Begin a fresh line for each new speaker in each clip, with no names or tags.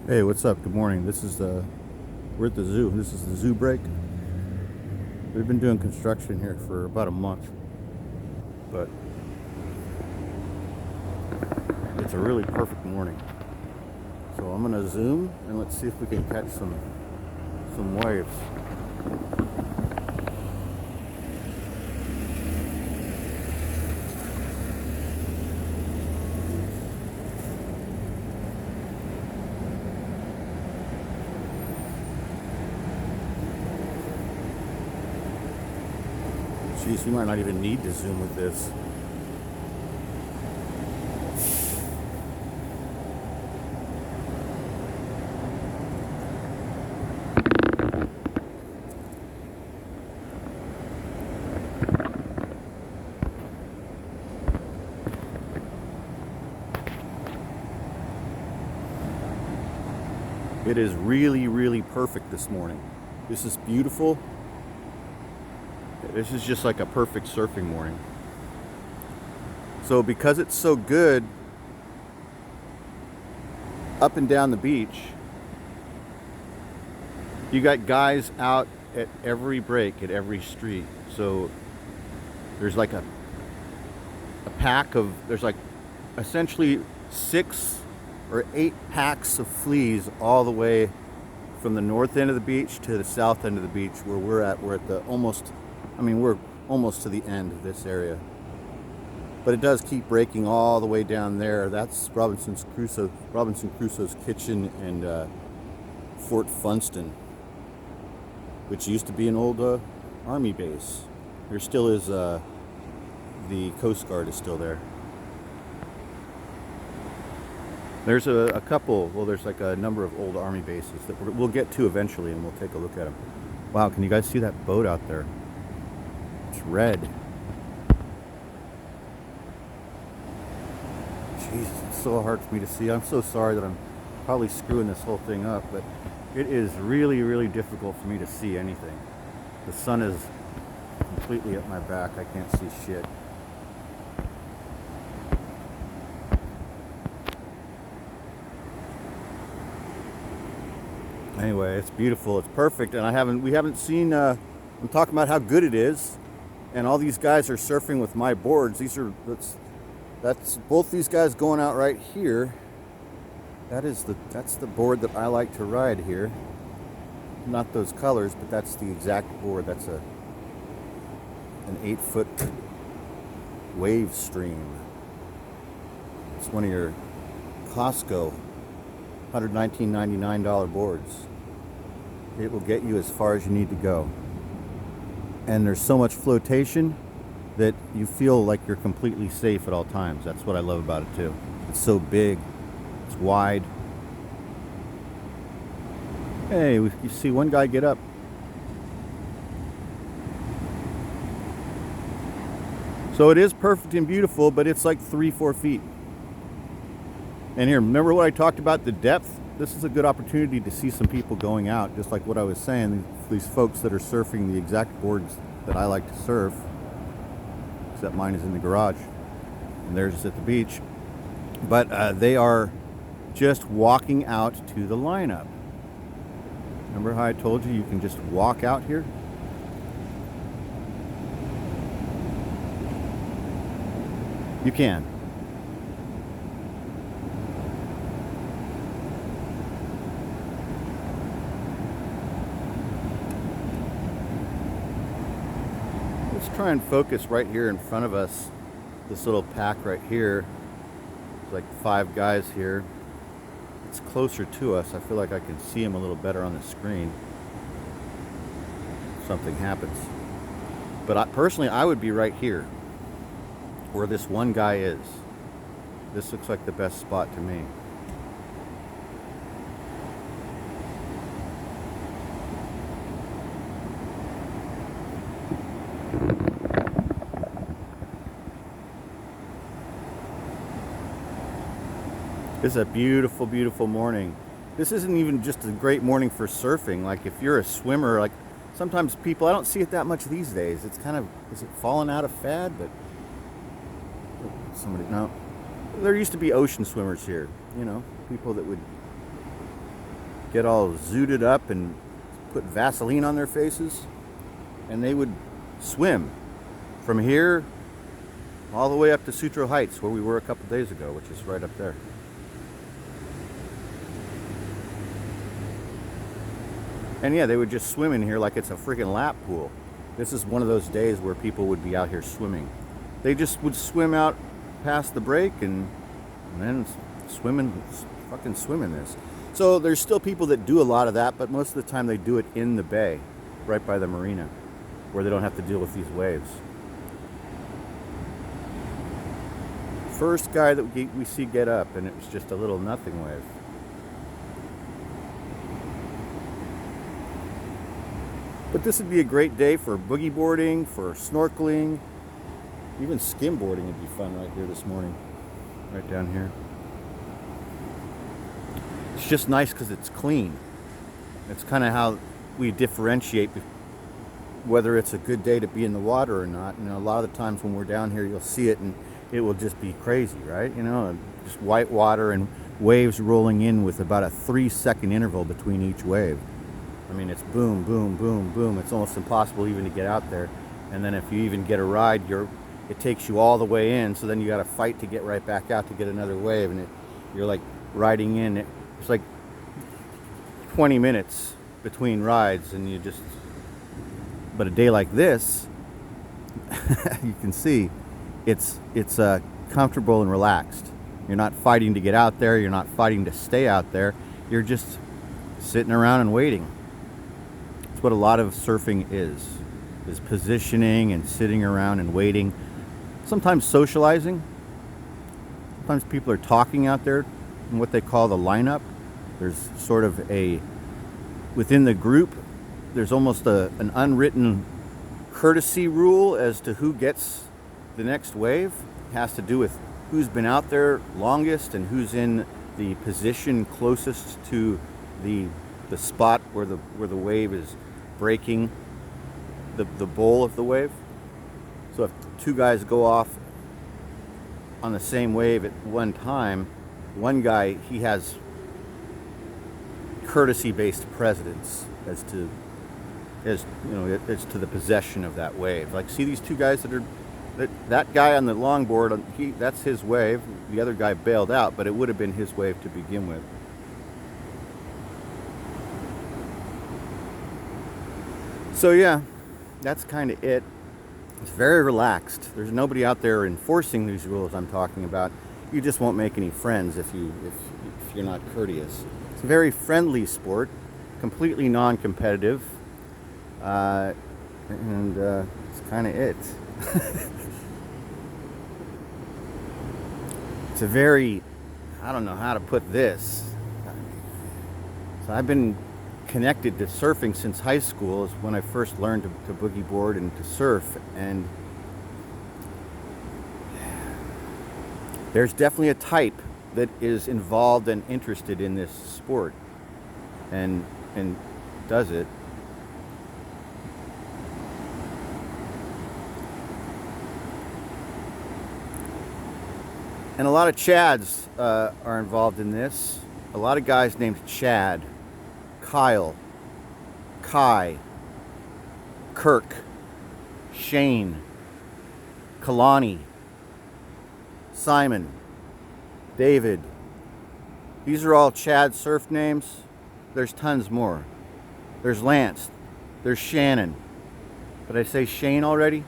Hey, what's up? Good morning. We're at the zoo. This is the zoo break. We've been doing construction here for about a month, but it's a really perfect morning. So I'm gonna zoom and let's see if we can catch some waves. Jeez, we might not even need to zoom with this. It is really, really perfect this morning. This is beautiful. This is just like a perfect surfing morning. So because it's so good up and down the beach, you got guys out at every break, at every street. So there's like a pack of, there's like essentially 6 or 8 packs of fleas all the way from the north end of the beach to the south end of the beach where we're at. We're at the almost, we're almost to the end of this area. But it does keep breaking all the way down there. That's Robinson Crusoe's kitchen and Fort Funston, which used to be an old army base. There still is, the Coast Guard is still there. There's a couple, well, there's like a number of old army bases that we'll get to eventually, and we'll take a look at them. Wow, can you guys see that boat out there? It's red. Jesus, it's so hard for me to see. I'm so sorry that I'm probably screwing this whole thing up, but it is really, really difficult for me to see anything. The sun is completely at my back. I can't see shit. Anyway, it's beautiful. It's perfect, and we haven't seen. I'm talking about how good it is, and all these guys are surfing with my boards. That's both these guys going out right here. That's the board that I like to ride here. Not those colors, but that's the exact board. That's an 8-foot wave stream. It's one of your Costco $119.99 boards. It will get you as far as you need to go. And there's so much flotation that you feel like you're completely safe at all times. That's what I love about it too. It's so big, it's wide. Hey, you see one guy get up. So it is perfect and beautiful, but it's like 3-4 feet. And here, remember what I talked about, the depth? This is a good opportunity to see some people going out, just like what I was saying, these folks that are surfing the exact boards that I like to surf, except mine is in the garage, and theirs is at the beach. But they are just walking out to the lineup. Remember how I told you can just walk out here? You can. Let's try and focus right here in front of us. This little pack right here. There's like 5 guys here. It's closer to us. I feel like I can see them a little better on the screen. Something happens. But personally, I would be right here, where this one guy is. This looks like the best spot to me. This is a beautiful, beautiful morning. This isn't even just a great morning for surfing. Like if you're a swimmer, like sometimes people, I don't see it that much these days. It's kind of, is it fallen out of fad? But somebody, no. There used to be ocean swimmers here, people that would get all zooted up and put Vaseline on their faces, and they would swim from here all the way up to Sutro Heights, where we were a couple days ago, which is right up there. And yeah, they would just swim in here like it's a freaking lap pool. This is one of those days where people would be out here swimming. They just would swim out past the break and then fucking swim in this. So there's still people that do a lot of that, but most of the time they do it in the bay, right by the marina, where they don't have to deal with these waves. First guy that we see get up, and it was just a little nothing wave. But this would be a great day for boogie boarding, for snorkeling, even skimboarding would be fun right here this morning, right down here. It's just nice because it's clean. It's kind of how we differentiate whether it's a good day to be in the water or not. You know, a lot of the times when we're down here, you'll see it and it will just be crazy, right? You know, just white water and waves rolling in with about a 3-second interval between each wave. I mean, it's boom, boom, boom, boom. It's almost impossible even to get out there. And then if you even get a ride, it takes you all the way in. So then you got to fight to get right back out to get another wave. And you're like riding in. It's like 20 minutes between rides. And but a day like this, you can see it's comfortable and relaxed. You're not fighting to get out there. You're not fighting to stay out there. You're just sitting around and waiting. It's what a lot of surfing is positioning and sitting around and waiting. Sometimes socializing. Sometimes people are talking out there in what they call the lineup. There's sort of within the group, there's almost an unwritten courtesy rule as to who gets the next wave. It has to do with who's been out there longest and who's in the position closest to the spot where the wave is breaking the bowl of the wave. So if two guys go off on the same wave at one time, one guy, he has courtesy-based precedence as to the possession of that wave. Like, see these two guys that guy on the longboard, that's his wave. The other guy bailed out, but it would have been his wave to begin with. So yeah, that's kind of it. It's very relaxed. There's nobody out there enforcing these rules I'm talking about. You just won't make any friends if you're not courteous. It's a very friendly sport, completely non-competitive, and it's kind of it. It's a very, I don't know how to put this. So I've been connected to surfing since high school, is when I first learned to boogie board and to surf, and there's definitely a type that is involved and interested in this sport and does it. And a lot of Chads are involved in this. A lot of guys named Chad, Kyle, Kai, Kirk, Shane, Kalani, Simon, David. These are all Chad surf names. There's tons more. There's Lance. There's Shannon. Did I say Shane already?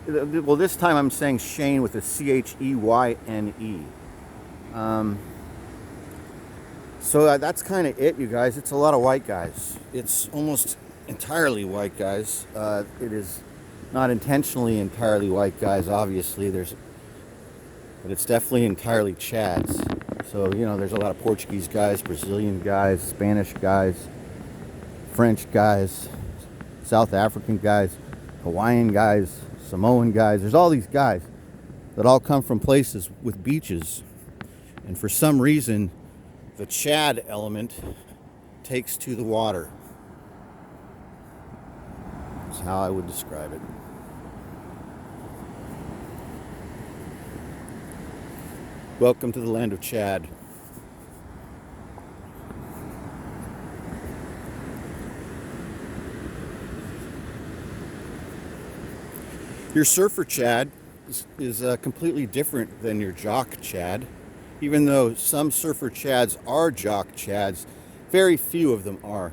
Well, this time I'm saying Shane with a Cheyne. So that's kind of it, you guys. It's a lot of white guys. It's almost entirely white guys. It is not intentionally entirely white guys, obviously. But it's definitely entirely Chads. So, there's a lot of Portuguese guys, Brazilian guys, Spanish guys, French guys, South African guys, Hawaiian guys, Samoan guys. There's all these guys that all come from places with beaches. And for some reason, the Chad element takes to the water. That's how I would describe it. Welcome to the land of Chad. Your surfer Chad is completely different than your jock Chad. Even though some surfer Chads are jock Chads, very few of them are.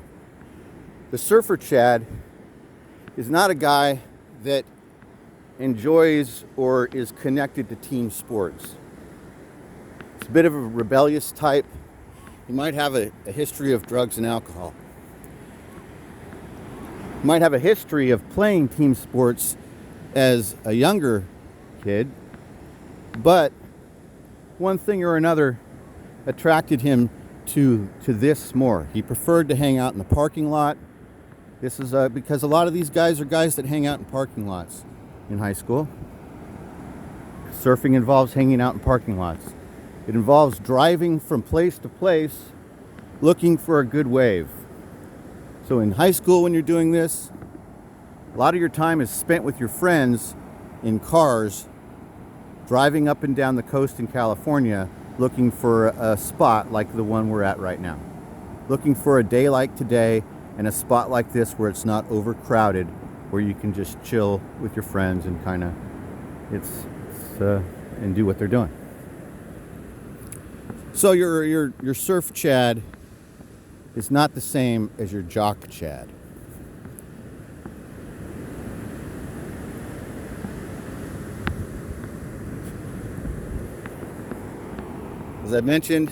The surfer Chad is not a guy that enjoys or is connected to team sports. It's a bit of a rebellious type. He might have a history of drugs and alcohol. He might have a history of playing team sports as a younger kid, but one thing or another attracted him to this more. He preferred to hang out in the parking lot. This is because a lot of these guys are guys that hang out in parking lots in high school. Surfing involves hanging out in parking lots. It involves driving from place to place looking for a good wave. So in high school, when you're doing this, a lot of your time is spent with your friends in cars driving up and down the coast in California looking for a spot like the one we're at right now. Looking for a day like today and a spot like this where it's not overcrowded, where you can just chill with your friends and kind of and do what they're doing. So your surf Chad is not the same as your jock Chad. As I mentioned,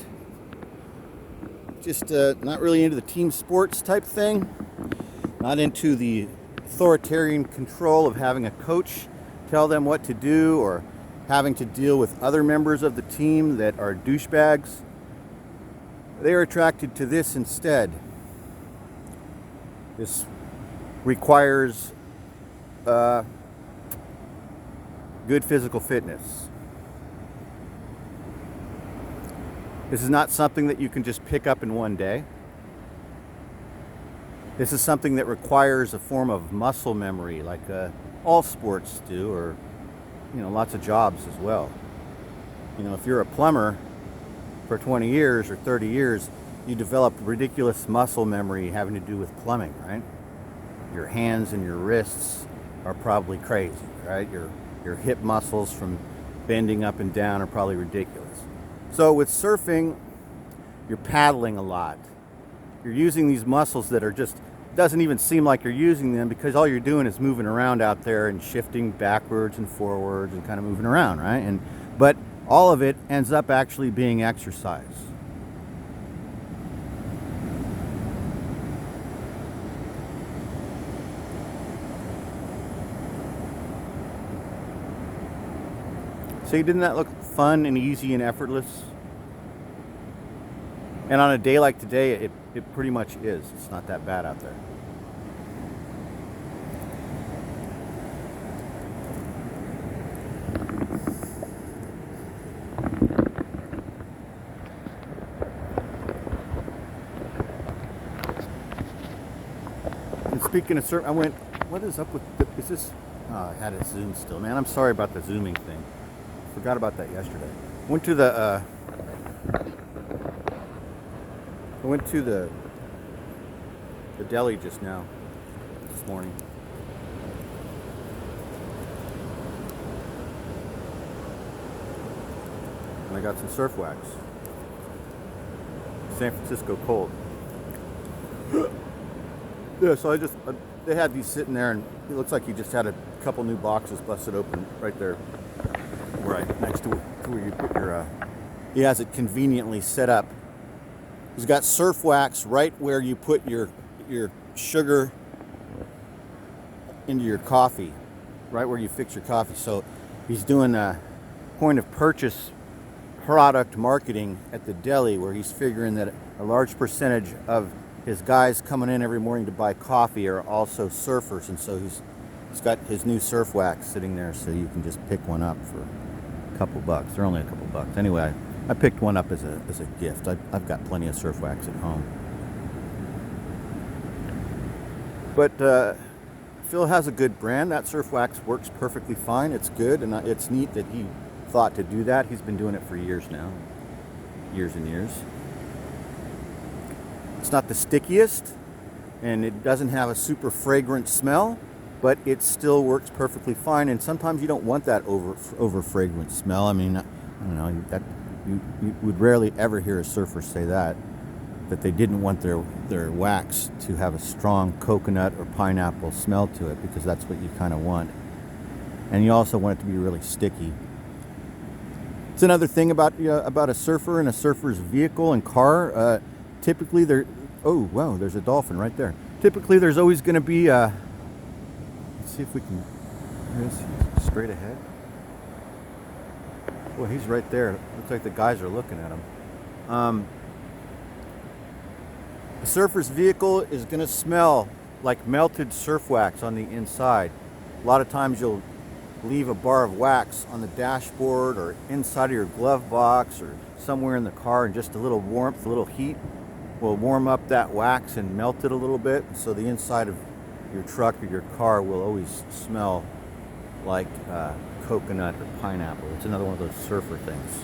just not really into the team sports type thing, not into the authoritarian control of having a coach tell them what to do or having to deal with other members of the team that are douchebags. They are attracted to this instead. This requires good physical fitness. This is not something that you can just pick up in one day. This is something that requires a form of muscle memory, like all sports do, or lots of jobs as well. If you're a plumber for 20 years or 30 years, you develop ridiculous muscle memory having to do with plumbing, right? Your hands and your wrists are probably crazy, right? Your hip muscles from bending up and down are probably ridiculous. So with surfing, you're paddling a lot. You're using these muscles that are just, doesn't even seem like you're using them because all you're doing is moving around out there and shifting backwards and forwards and kind of moving around, right? But all of it ends up actually being exercise. See, didn't that look fun and easy and effortless? And on a day like today, it pretty much is. It's not that bad out there. And speaking of surf, I went, what is up with, is this, I had it zoomed still. Man, I'm sorry about the zooming thing. Forgot about that yesterday. Went to the deli just now, this morning. And I got some surf wax. San Francisco cold. Yeah, so they had these sitting there, and it looks like he just had a couple new boxes busted open right there, right next to where you put your. He has it conveniently set up. He's got surf wax right where you put your sugar into your coffee, right where you fix your coffee. So he's doing a point of purchase product marketing at the deli, where he's figuring that a large percentage of his guys coming in every morning to buy coffee are also surfers, and so he's got his new surf wax sitting there, so you can just pick one up for a couple bucks. They're only a couple bucks. Anyway, I picked one up as a gift. I've got plenty of surf wax at home. But Phil has a good brand. That surf wax works perfectly fine. It's good, and it's neat that he thought to do that. He's been doing it for years now. Years and years. It's not the stickiest, and it doesn't have a super fragrant smell, but it still works perfectly fine. And sometimes you don't want that over fragrant smell. I mean, I don't know, that you would rarely ever hear a surfer say that they didn't want their wax to have a strong coconut or pineapple smell to it, because that's what you kind of want. And you also want it to be really sticky. It's another thing about a surfer and a surfer's vehicle and car. Typically, oh wow, there's a dolphin right there. Typically, there's always going to be. Let's see if we can. He's straight ahead. Well, he's right there. Looks like the guys are looking at him. The surfer's vehicle is going to smell like melted surf wax on the inside. A lot of times you'll leave a bar of wax on the dashboard or inside of your glove box or somewhere in the car, and just a little warmth, a little heat will warm up that wax and melt it a little bit. So the inside of your truck or your car will always smell like coconut or pineapple. It's another one of those surfer things.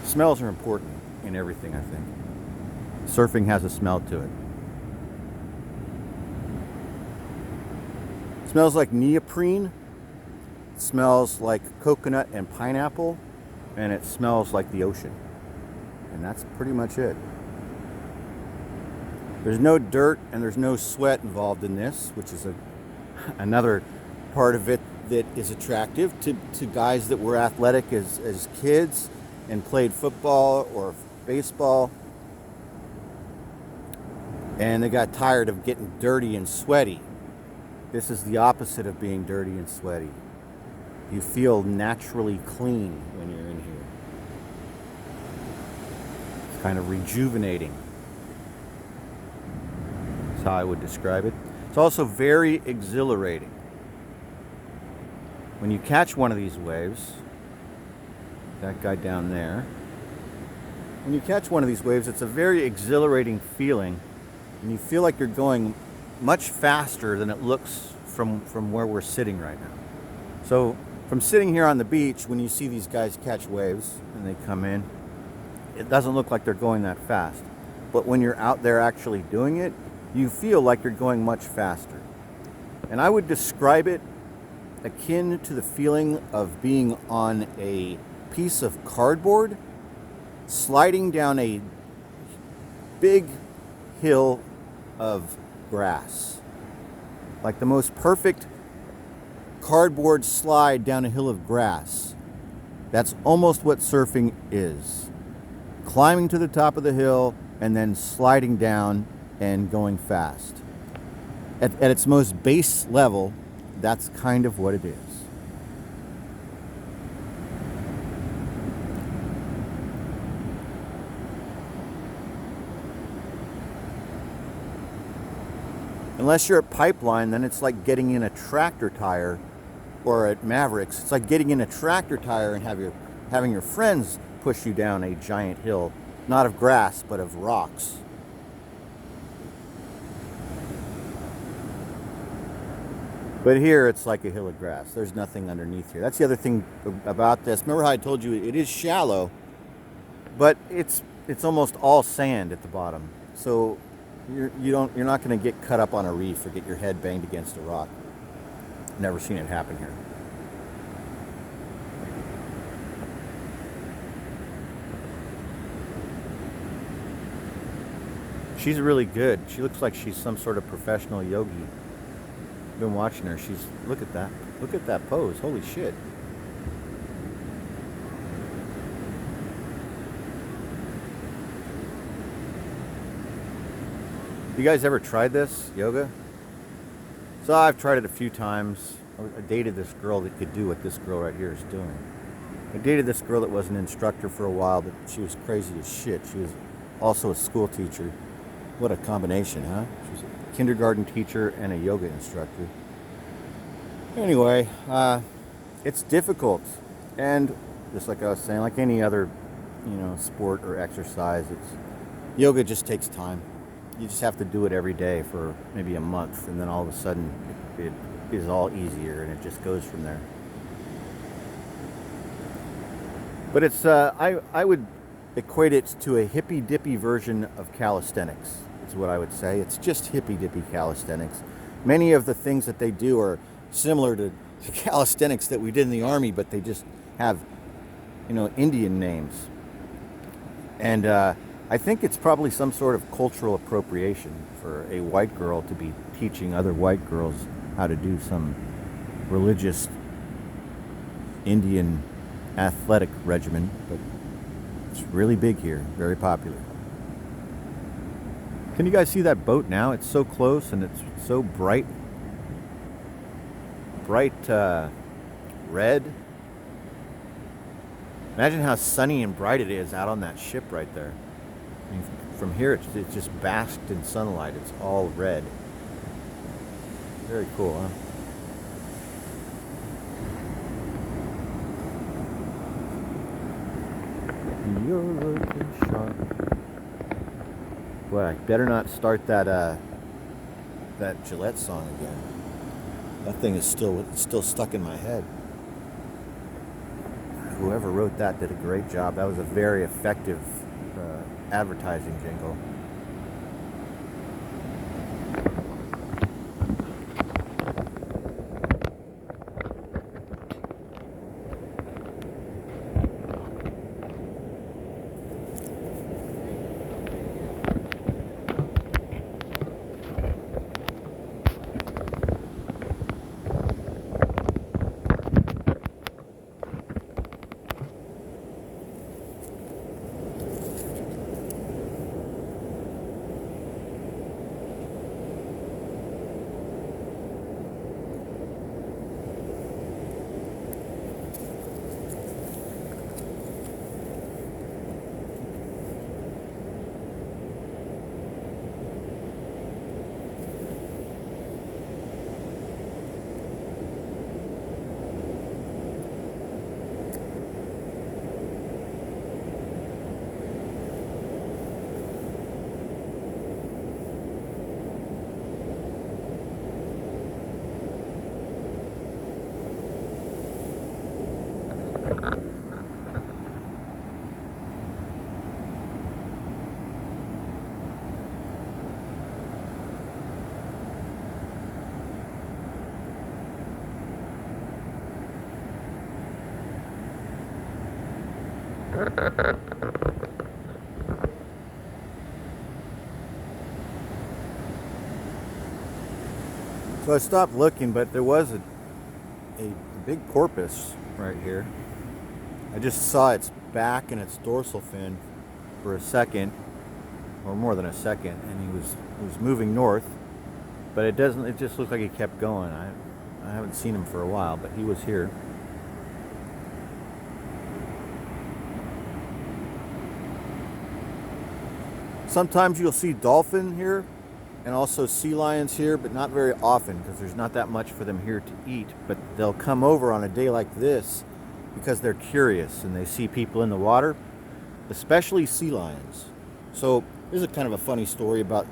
Smells are important in everything, I think. Surfing has a smell to it. It smells like neoprene. It smells like coconut and pineapple. And it smells like the ocean. And that's pretty much it. There's no dirt and there's no sweat involved in this, which is another part of it that is attractive to guys that were athletic as kids and played football or baseball. And they got tired of getting dirty and sweaty. This is the opposite of being dirty and sweaty. You feel naturally clean when you're in here. It's kind of rejuvenating. That's how I would describe it. It's also very exhilarating. When you catch one of these waves, that guy down there, when you catch one of these waves, it's a very exhilarating feeling. And you feel like you're going much faster than it looks from where we're sitting right now. So from sitting here on the beach, when you see these guys catch waves and they come in, it doesn't look like they're going that fast. But when you're out there actually doing it, you feel like you're going much faster. And I would describe it akin to the feeling of being on a piece of cardboard sliding down a big hill of grass. Like the most perfect cardboard slide down a hill of grass. That's almost what surfing is. Climbing to the top of the hill and then sliding down and going fast. At its most base level, that's kind of what it is. Unless you're at Pipeline, then it's like getting in a tractor tire, or at Mavericks, it's like getting in a tractor tire and having your friends push you down a giant hill, not of grass, but of rocks. But here it's like a hill of grass. There's nothing underneath here. That's the other thing about this. Remember how I told you it is shallow, but it's almost all sand at the bottom. So you're not going to get cut up on a reef or get your head banged against a rock. Never seen it happen here. She's really good. She looks like she's some sort of professional yogi. Been watching her. Look at that. Look at that pose. Holy shit. You guys ever tried this yoga? So I've tried it a few times. I dated this girl that could do what this girl right here is doing. I dated this girl that was an instructor for a while, but she was crazy as shit. She was also a school teacher. What a combination, huh? She was a kindergarten teacher and a yoga instructor. Anyway, it's difficult. And just like I was saying, like any other, sport or exercise, yoga just takes time. You just have to do it every day for maybe a month, and then all of a sudden it is all easier, and it just goes from there. But it's I would equate it to a hippy-dippy version of calisthenics, is what I would say. It's just hippy-dippy calisthenics. Many of the things that they do are similar to calisthenics that we did in the Army, but they just have, Indian names. And I think it's probably some sort of cultural appropriation for a white girl to be teaching other white girls how to do some religious Indian athletic regimen, but it's really big here, very popular. Can you guys see that boat now? It's so close and it's so bright red. Imagine how sunny and bright it is out on that ship right there. I mean, from here it's just basked in sunlight. It's all red. Very cool, huh? You're looking sharp. Boy, I better not start that Gillette song again. That thing is still stuck in my head. Whoever wrote that did a great job. That was a very effective advertising jingle. So I stopped looking, but there was a big porpoise right here. I just saw its back and its dorsal fin for a second, or more than a second, and he was moving north, but it just looked like he kept going. I haven't seen him for a while, but he was here. Sometimes you'll see dolphin here and also sea lions here, but not very often because there's not that much for them here to eat. But they'll come over on a day like this because they're curious and they see people in the water, especially sea lions. So there's a kind of a funny story about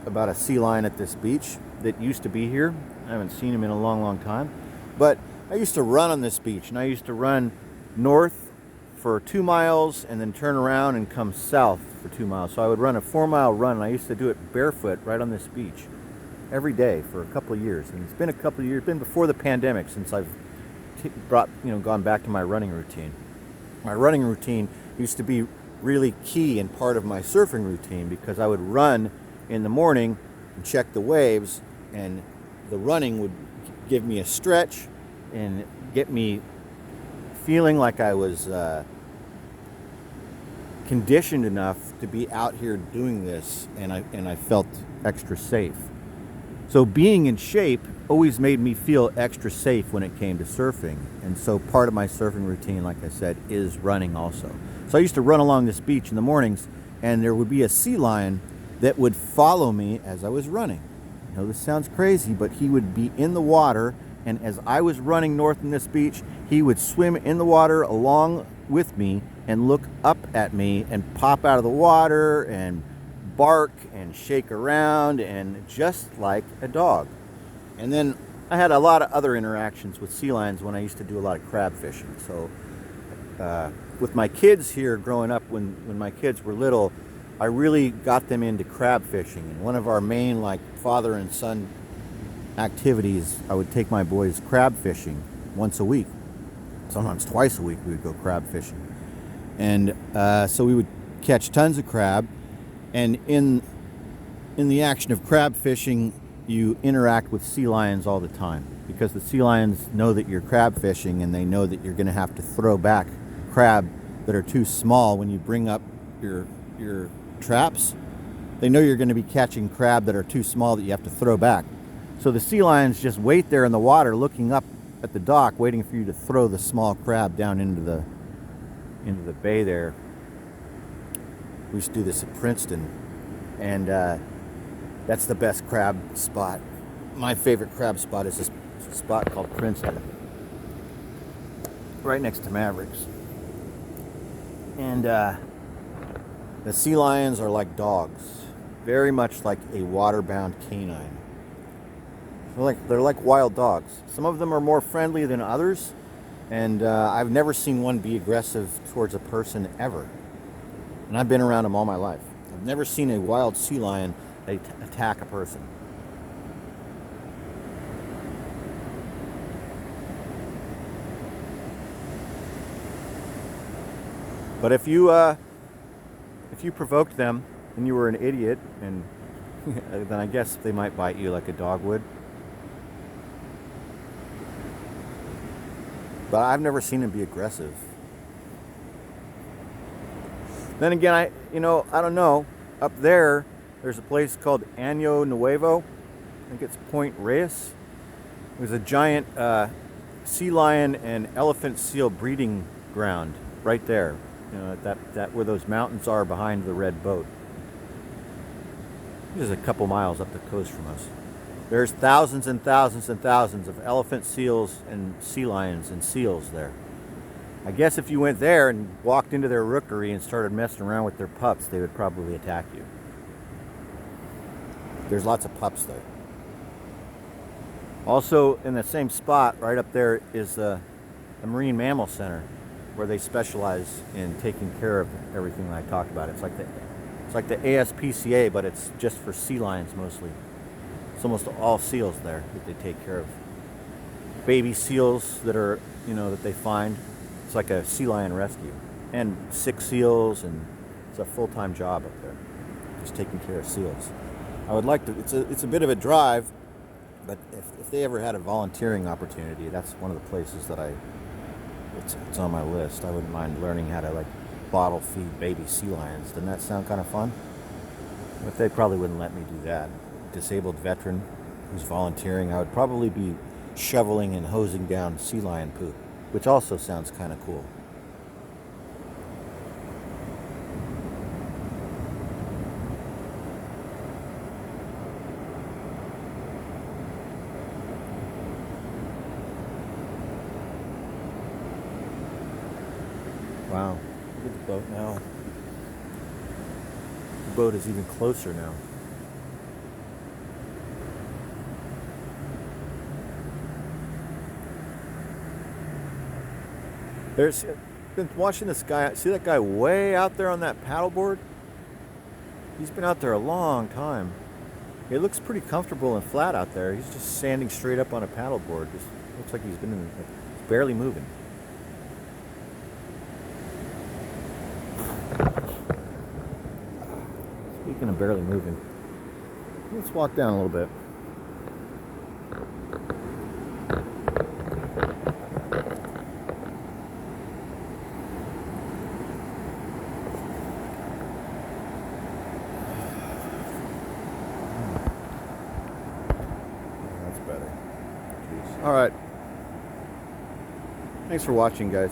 a sea lion at this beach that used to be here. I haven't seen him in a long time, but I used to run on this beach, and I used to run north for 2 miles and then turn around and come south for 2 miles. So I would run a 4-mile run, and I used to do it barefoot right on this beach every day for a couple of years. And it's been a couple of years, been before the pandemic, since I've gone back to my running routine. My running routine used to be really key and part of my surfing routine because I would run in the morning and check the waves, and the running would give me a stretch and get me feeling like I was conditioned enough to be out here doing this, and I felt extra safe. So being in shape always made me feel extra safe when it came to surfing, and so part of my surfing routine, like I said, is running also. So I used to run along this beach in the mornings, and there would be a sea lion that would follow me as I was running. I know this sounds crazy, but he would be in the water, and as I was running north in this beach, he would swim in the water along with me and look up at me and pop out of the water and bark and shake around, and just like a dog. And then I had a lot of other interactions with sea lions when I used to do a lot of crab fishing. So with my kids here growing up, when my kids were little, I really got them into crab fishing. And one of our main father and son activities, I would take my boys crab fishing once a week. Sometimes twice a week we would go crab fishing. And so we would catch tons of crab. And in the action of crab fishing, you interact with sea lions all the time, because the sea lions know that you're crab fishing, and they know that you're going to have to throw back crab that are too small when you bring up your traps. They know you're going to be catching crab that are too small that you have to throw back. So the sea lions just wait there in the water looking up at the dock, waiting for you to throw the small crab down into the bay there. We used to do this at Princeton, and that's the best crab spot. My favorite crab spot is this spot called Princeton, right next to Mavericks. And the sea lions are like dogs, very much like a water-bound canine. They're like wild dogs. Some of them are more friendly than others, and I've never seen one be aggressive towards a person ever. And I've been around them all my life. I've never seen a wild sea lion attack a person. But if you provoked them and you were an idiot, and then I guess they might bite you like a dog would. But I've never seen them be aggressive. Then again, I don't know. Up there's a place called Año Nuevo. I think it's Point Reyes. There's a giant sea lion and elephant seal breeding ground right there. That where those mountains are behind the red boat. This is a couple miles up the coast from us. There's thousands and thousands and thousands of elephant seals and sea lions and seals there. I guess if you went there and walked into their rookery and started messing around with their pups, they would probably attack you. There's lots of pups there. Also, in the same spot, right up there, is the Marine Mammal Center, where they specialize in taking care of everything that I talked about. It's like the ASPCA, but it's just for sea lions mostly. It's almost all seals there that they take care of. Baby seals that are, that they find. It's like a sea lion rescue. And sick seals, and it's a full-time job up there, just taking care of seals. I would like to, it's a bit of a drive, but if they ever had a volunteering opportunity, that's one of the places that it's on my list. I wouldn't mind learning how to bottle feed baby sea lions. Doesn't that sound kind of fun? But they probably wouldn't let me do that. Disabled veteran who's volunteering, I would probably be shoveling and hosing down sea lion poop, which also sounds kind of cool. Wow, look at the boat now. The boat is even closer now. Been watching this guy. See that guy way out there on that paddleboard? He's been out there a long time. It looks pretty comfortable and flat out there. He's just standing straight up on a paddleboard. Just looks like he's barely moving. Speaking of barely moving, let's walk down a little bit. That's better. Jeez. All right. Thanks for watching, guys.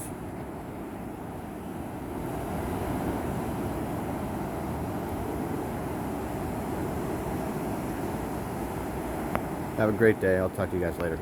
Have a great day. I'll talk to you guys later.